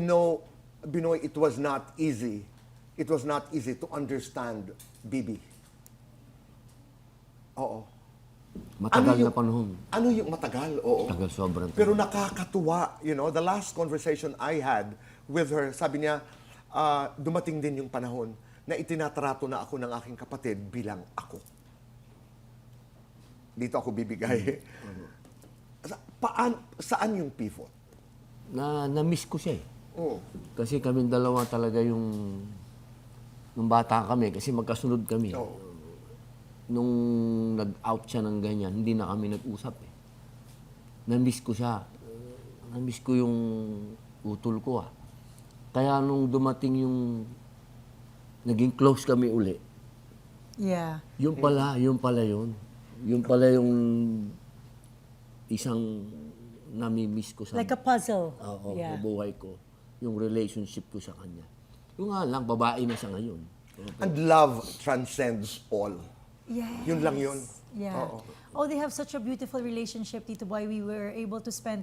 know, Binoy, it was not easy. It was not easy to understand Bibi. Oo. Matagal Ano na panahon. Ano yung matagal? Oo. Tagal, sobrang tagal. Pero nakakatuwa, you know, the last conversation I had with her, sabi niya, dumating din yung panahon na itinatrato na ako ng aking kapatid bilang ako. Dito ako bibigay. Saan yung pivot? Na-miss ko siya eh. Oo. Kasi kaming dalawa talaga yung... Nung bata kami, kasi magkasunod kami. Oo. Nung nag-out siya ng ganyan, hindi na kami nag-usap eh. Na-miss ko siya. Na-miss ko yung utol ko ah. Kaya nung dumating yung... Naging close kami uli. Yeah. Yung pala yun. Yung pala yung isang nami-miss ko sa... Like a puzzle. Oo, Yeah. sa buhay ko. Yung relationship ko sa kanya. Yung nga lang, babae na siya ngayon. And love transcends all. Yes. Yun lang yun. Yeah. Oo. Oh, they have such a beautiful relationship, Tito Boy. We were able to spend